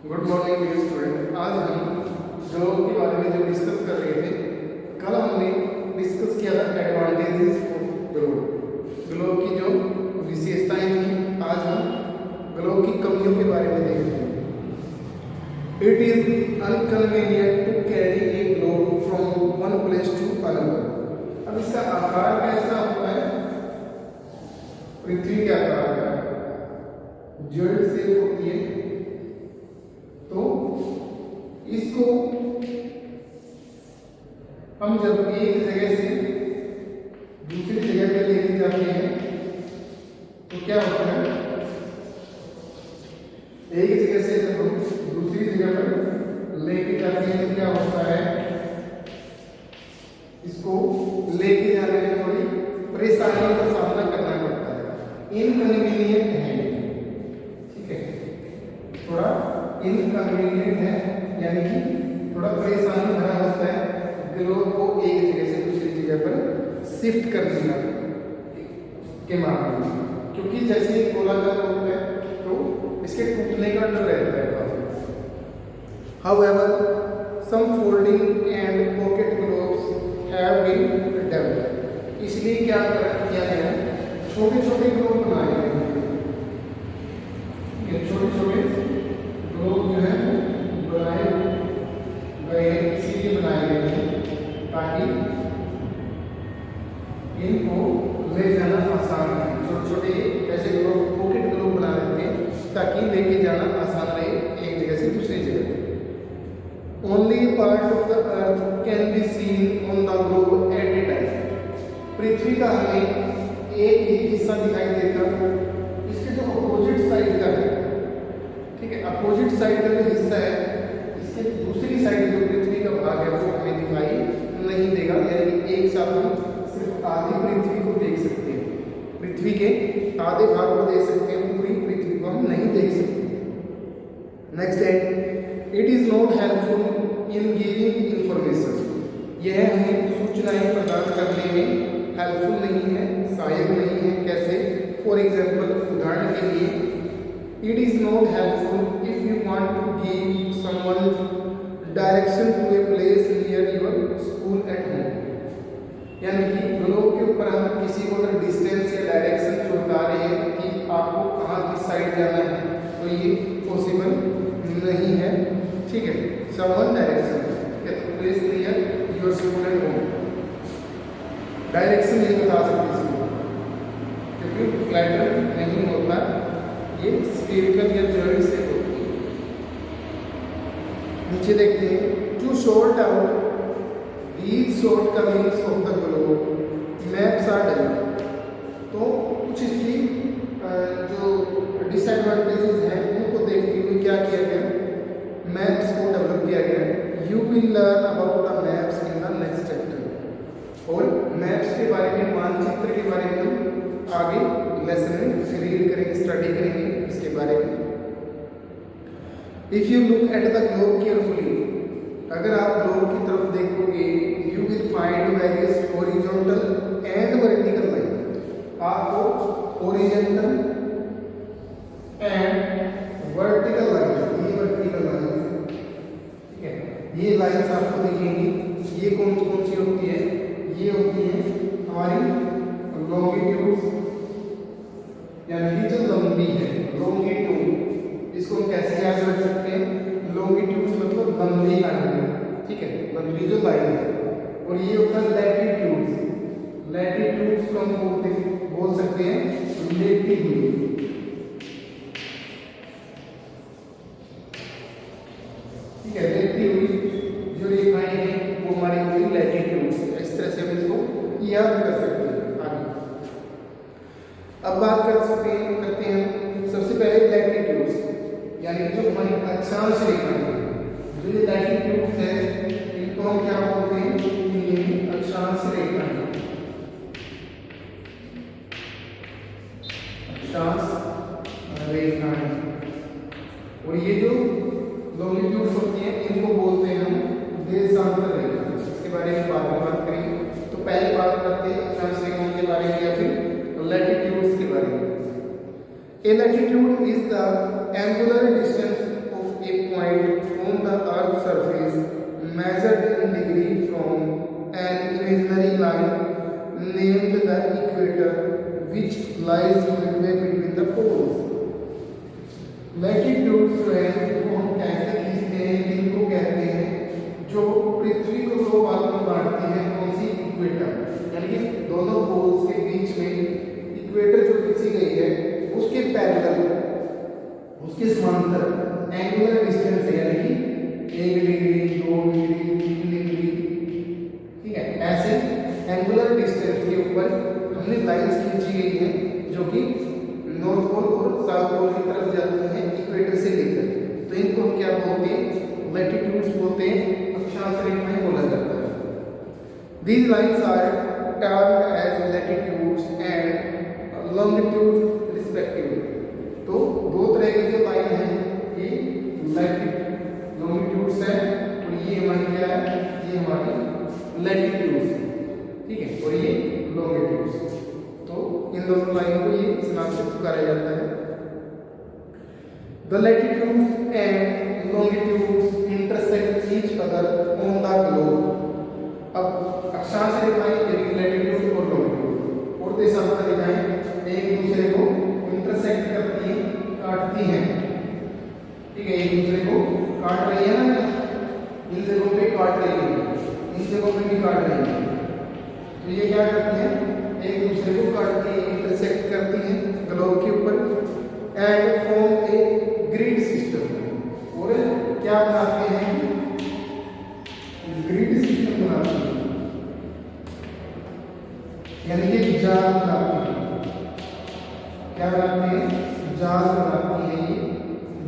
Good morning dear student. आज हम globe के बारे में जो डिस्कस कर रहे थे, कल हमने डिस्कस किया था एडवांटेजेस ऑफ ग्लोब। ग्लोब की जो विशेषताएं थी, आज हम ग्लोब की कमियों के बारे में देखते हैं। It is inconvenient to carry a globe from one place to another. अब इसका आकार कैसा होता है? पृथ्वी के आकार का जेड शेप होती है, तो इसको हम जब एक जगह से दूसरी जगह पे लेके जाते हैं तो क्या होता है? एक जगह से जब हम दूसरी जगह पर लेके जाते हैं तो क्या होता है? इसको लेके जाने में थोड़ी परेशानियों का सामना करना पड़ता है। इनकन्वीनियंट है, ठीक है, थोड़ा इनकन्वीनियंट है, यानी कि थोड़ा परेशानी भरा होता है ग्लोब को एक जगह से दूसरी जगह पर शिफ्ट करने के मामले में, क्योंकि जैसे गोलाकार होता है तो इसके टूटने का डर रहता है। However, some folding and pocket globes have been developed। इसलिए क्या किया गया है? छोटे छोटे ग्लोब बनाए गए हैं। ये छोटे छोटे ग्लोब जो है बनाए गए हैं, इसीलिए बनाए गए हैं ताकि इनको ले जाना आसान रहे। छोटे छोटे ऐसे ग्लोब, पॉकेट ग्लोब बना देते हैं ताकि लेके जाना आसान रहे एक जगह से दूसरी जगह। Only part of the earth can be seen on the globe at a time. पृथ्वी का हमें एक ही हिस्सा दिखाई देगा, इसके जो अपोजिट साइड का है, ठीक है, अपोजिट साइड का जो हिस्सा है, इसके दूसरी साइड जो पृथ्वी का भाग है वो हमें दिखाई नहीं देगा। यानी एक साथ हम सिर्फ आधी पृथ्वी को देख सकते हैं, पृथ्वी के आधे भाग को देख सकते हैं, पूरी पृथ्वी को हम नहीं देख सकते। नेक्स्ट है, it is not helpful in giving information. यह हमें सूचनाएं प्रदान करने में हेल्पफुल नहीं है, सहायक नहीं है। कैसे? फॉर एग्जाम्पल, उदाहरण के लिए, it is not helpful if you want to give someone direction to a place near your school at home. यानी कि ग्लोब के ऊपर हम किसी को अगर डिस्टेंस या डायरेक्शन जो बता रहे हैं कि आपको कहाँ किस साइड जाना है, तो ये पॉसिबल नहीं है, ठीक है। Someone direction place near your school at home, direction नहीं बता सकते इसको, क्योंकि फ्लैटर नहीं होता, ये स्फीरिकल या ज्वाइंट से होती है। नीचे देखते हैं, to sort out these shortcomings of the globe maps are developed. तो कुछ इसकी जो डिसएडवांटेजेस हैं उनको देखते हुए क्या किया गया? मैप्स को डेवलप किया गया। You will learn about the maps in the next chapter. और मैप्स के बारे में, मानचित्र के बारे में हम आगे लेसन में रीड करेंगे, स्टडी करेंगे इसके बारे में। If you look at the globe carefully, अगर आप ग्लोब की तरफ देखोगे, you will find various horizontal and vertical line. आपको हॉरिजॉन्टल एंड वर्टिकल लाइन, ये वर्टिकल लाइन, ठीक है, ये लाइंस आपको दिखेंगी। ये कौन कौन सी होती है? ये होती है हमारी लॉन्गिट्यूड, यानी कि जो लंबी है, लॉन्गिट्यूड। इसको हम कैसे याद रख सकते हैं? लॉन्गिट्यूड मतलब लंबी लाइन, ठीक है, लंबी जो लाइन है। और ये होता है लैटिट्यूड। लैटिट्यूड को हम बोल सकते हैं लेटीट्यूड, ठीक है। लेटीट्यूड जो रेखाएं हैं वो हमारी होगी लैटिट्यूड। इस तरह से हम इसको याद कर सकते हैं आगे। अब बात करते हैं सबसे पहले लैटिट्यूड्स, यानी जो हमारी अक्षांश रेखाएं हैं। जो ये लैटिट्यूड है इनको हम क्या बोलते हैं? ये अक्षांश रेखाएं, अक्षांश रेखाएं। और ये जो लॉन्गिट्यूड होती हैं इनको बोलते हैं हम देशांतर रेखा। इसके बारे में बाद में बात करेंगे। तो पहले बात करते हैं अक्षांश रेखाओं के बारे में या फिर लैटिट्यूड्स के बारे में। A latitude is the angular distance of a point on the earth's surface measured in degree from an imaginary line named the equator which lies midway between the poles. Latitudes जो है वो हम कैसे खींचते हैं, इनको कहते हैं जो पृथ्वी को दो भागों में बांटती है, कौन सी, इक्वेटर, यानी कि दोनों पोल्स के बीच में इक्वेटर जो खींची गई है उसके पैरेलल, उसके समांतर एंगुलर डिस्टेंस है, यानी कि 1 डिग्री 2 डिग्री 3 डिग्री, ठीक है, ऐसे एंगुलर डिस्टेंस के ऊपर हमने लाइंस खींची गई हैं जो कि नॉर्थ पोल और साउथ पोल की तरफ जाती हैं इक्वेटर से लेकर। तो इनको हम क्या बोलते हैं, लैटिट्यूड्स बोलते हैं, अक्षांश रेखाएं बोला जाता है। These lines are termed as latitudes and longitude respectively. तो दो तरह की जो लाइन है ये लॉन्गिट्यूड्स है और ये हमारी क्या है, ये हमारी लैटिट्यूड्स है, ठीक है, और ये लॉन्गिट्यूड्स। तो इन दोनों लाइन को ये इस नाम से पुकारा जाता है। The latitudes and longitudes intersect each other on the globe. अब अक्षांश रेखाएं लैटिट्यूड और लॉन्गिट्यूड और दिशात्मक रेखाएं एक दूसरे को इंटरसेक्ट करती हैं, काटती हैं, ठीक है, एक दूसरे को काट रही है ना, इन जगहों पे काट रही है, इन जगहों पे भी काट रही है। तो ये क्या करती हैं, एक दूसरे को काटती हैं, इंटरसेक्ट करती हैं ग्लोब के ऊपर and form a grid system, और क्या बनाते हैं, ग्रिड सिस्टम बनाते हैं, यानी कि जाल बनाते हैं, क्या बनाते हैं, जाल बनाती है, ये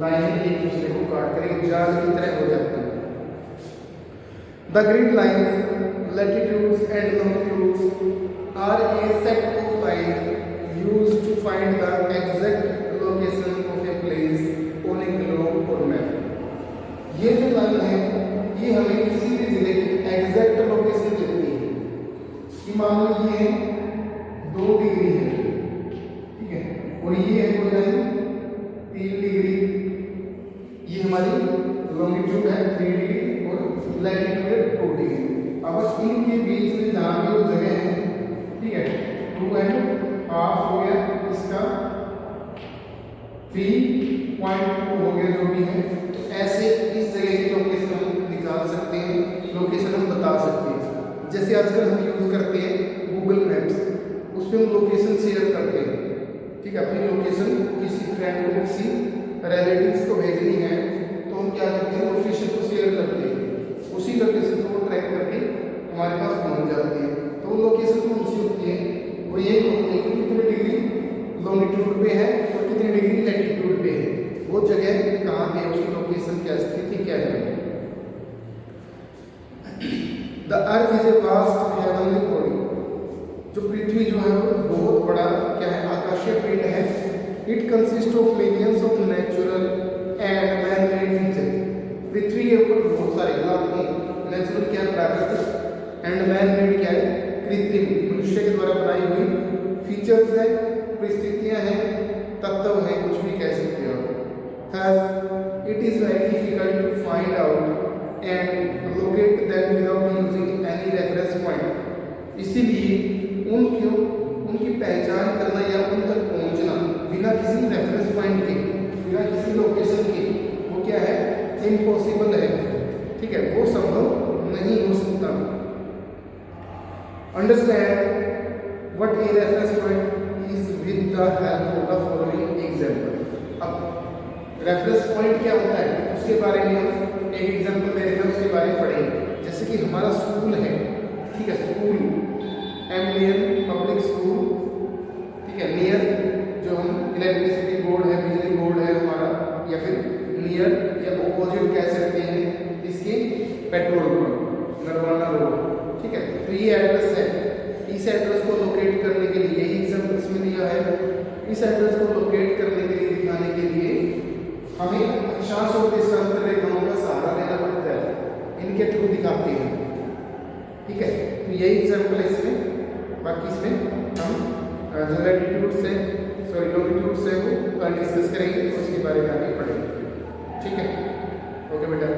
लाइन एक दूसरे को काट कर एक जाल की तरह हो जाती है। The grid lines latitudes and longitudes are a set of lines used to find the exact location of a place on a globe or map. ये जो लाइन है ये हमें किसी भी जिले की एग्जैक्ट लोकेशन देती है कि मान लो ये 2 डिग्री है, ठीक है, और ये है कोई लाइन 3 डिग्री, ये हमारी लॉन्गिट्यूड है 3 डिग्री और लैटिट्यूड है 2 डिग्री। अब इनके बीच में जहाँ भी वो जगह है, ठीक है, 2.5 हो गया, इसका 3.2 हो गया जो भी है। तो ऐसे इस जगह की लोकेशन हम निकाल सकते हैं, लोकेशन हम बता सकते हैं। जैसे आजकल हम यूज़ करते हैं गूगल मैप्स, उस पर हम लोकेशन शेयर करते हैं, ठीक है, अपनी लोकेशन किसी फ्रेंड को, किसी रिलेटिव्स को भेजनी है तो हम क्या करते हैं, लोकेशन को शेयर करते हैं, उसी लोकेशन को ट्रैक करके हमारे पास पहुंच जाती है। तो वो लोकेशन कौन सी होती है, वो ये होती है कि कितने डिग्री लॉन्गिट्यूड पे है और कितने डिग्री लैटिट्यूड पे है, वो जगह कहाँ पे है, उसकी लोकेशन क्या स्थिति क्या है। The earth is a vast heavenly body, जो पृथ्वी जो है वो बहुत बड़ा क्या है, आकाशीय पिंड है। It consist of millions of natural and man made feature. पृथ्वी के ऊपर बहुत सारे लाखों नेचुरल क्या, प्राकृतिक, एंड मैन मेड क्या है, कृत्रिम, मनुष्य के द्वारा बनाई हुई फीचर्स है, परिस्थितियां हैं, तत्व हैं, कुछ भी कह सकते हो। Thus, it is very difficult to find out and locate them without using any reference point. इसीलिए उनकी पहचान करना या उन तक पहुंचना बिना किसी रेफरेंस पॉइंट के, बिना किसी लोकेशन के, वो क्या है, इम्पॉसिबल है, ठीक है, वो संभव नहीं हो सकता। Understand what a reference point is with the help of the following example. अब रेफरेंस पॉइंट क्या होता है उसके बारे में हम एक एग्जांपल दे रहे हैं, उसके बारे में पढ़ेंगे। जैसे कि हमारा स्कूल है, ठीक है, स्कूल एमनियर पब्लिक स्कूल, ठीक है, नियर जो हम इलेक्ट्रिसिटी बोर्ड है, बिजली बोर्ड है हमारा, या फिर नियर या ऑपोजिट कह सकते हैं इसके पेट्रोल पंप, नरवाना रोड, ठीक है। तो ये एड्रेस है, इस एड्रेस को लोकेट करने के लिए यही एग्जाम्पल इसमें दिया है। इस एड्रेस को लोकेट करने के लिए, दिखाने के लिए हमें अक्षांश और देशांतर रेखाओं का सहारा लेना पड़ता है, इनके थ्रू दिखाते हैं, ठीक है। तो यही एग्जाम्पल है इसमें, बाकी इसमें हम जो लैटिट्यूड्स है, सॉरी लॉन्गिट्यूड्स है, वो डिस्कस करेंगे, तो उसके बारे में आगे पढ़ेंगे, ठीक है। ओके बेटा।